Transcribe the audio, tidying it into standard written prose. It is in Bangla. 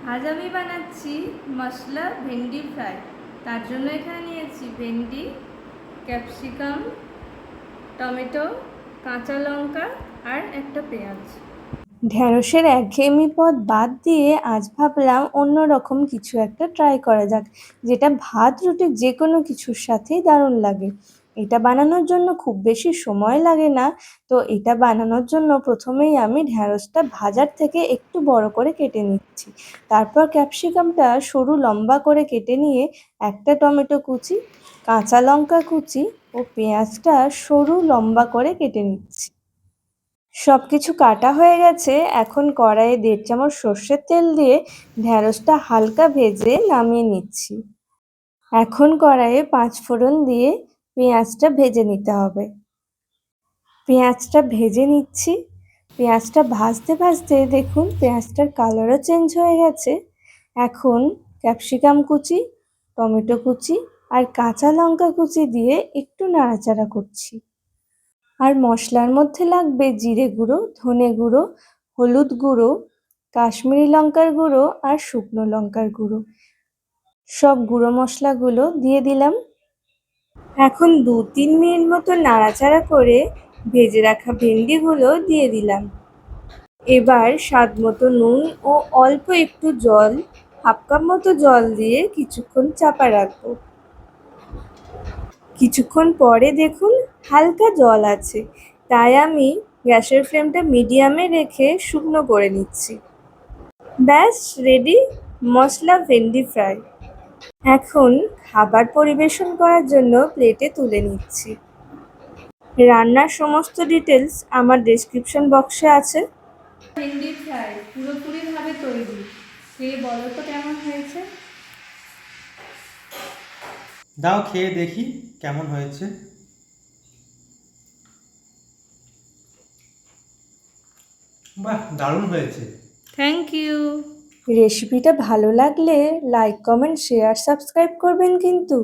আজ আমি বানাচ্ছি মশলা ভেন্ডি ফ্রাই। তার জন্য এখানে নিয়েছি ভেন্ডি, ক্যাপসিকাম, টমেটো, কাঁচা লঙ্কা আর একটা পেঁয়াজ। ঢ্যাঁড়সের একঘেয়েমি পদ বাদ দিয়ে আজ ভাবলাম অন্যরকম কিছু একটা ট্রাই করা যাক, যেটা ভাত রুটি যে কোনো কিছুর সাথেই দারুণ লাগে। এটা বানানোর জন্য খুব বেশি সময় লাগে না। তো এটা বানানোর জন্য প্রথমেই আমি ঢ্যাঁড়সটা ভাজার থেকে একটু বড় করে কেটে নিচ্ছি। তারপর ক্যাপসিকামটা সরু লম্বা করে কেটে নিয়ে একটা টমেটো কুচি, কাঁচা লঙ্কা কুচি ও পেঁয়াজটা সরু লম্বা করে কেটে নিচ্ছি। সবকিছু কাটা হয়ে গেছে। এখন কড়াইয়ে 1.5 চামচ সর্ষের তেল দিয়ে ঢ্যাঁড়সটা হালকা ভেজে নামিয়ে নিচ্ছি। এখন কড়াইয়ে 5 ফোড়ন দিয়ে পেঁয়াজটা ভেজে নিতে হবে। পেঁয়াজটা ভেজে নিচ্ছি। পেঁয়াজটা ভাজতে ভাজতে দেখুন পেঁয়াজটার কালারও চেঞ্জ হয়ে গেছে। এখন ক্যাপসিকাম কুচি, টমেটো কুচি আর কাঁচা লঙ্কা কুচি দিয়ে একটু নাড়াচাড়া করছি। আর মশলার মধ্যে লাগবে জিরে গুঁড়ো, ধনে গুঁড়ো, হলুদ গুঁড়ো, কাশ্মীরি লঙ্কার গুঁড়ো আর শুকনো লঙ্কার গুঁড়ো। সব গুঁড়ো মশলাগুলো দিয়ে দিলাম। এখন 2-3 মিনিট মতো নাড়াচাড়া করে ভেজে রাখা ভেন্ডিগুলো দিয়ে দিলাম। এবার স্বাদ মতো নুন ও অল্প একটু জল, 1/2 কাপ মতো জল দিয়ে কিছুক্ষণ চাপা রাখবো। কিছুক্ষণ পরে দেখুন হালকা জল আছে, তাই আমি গ্যাসের ফ্লেমটা মিডিয়ামে রেখে শুকনো করে নিচ্ছি। ব্যাস রেডি মশলা ভেন্ডি ফ্রাই। এখন খাবার পরিবেশন করার জন্য প্লেটে তুলে নিচ্ছি। রান্নার সমস্ত ডিটেলস আমার ডেসক্রিপশন বক্সে আছে। ভেন্ডি ফ্রাই পুরোপুরিভাবে তৈরি। খেয়ে বলো তো কেমন হয়েছে। দাও খেয়ে দেখি কেমন হয়েছে। বাহ, দারুণ হয়েছে। Thank you. রেসিপিটা ভালো লাগলে লাইক, কমেন্ট, শেয়ার, সাবস্ক্রাইব করবেন কিন্তু।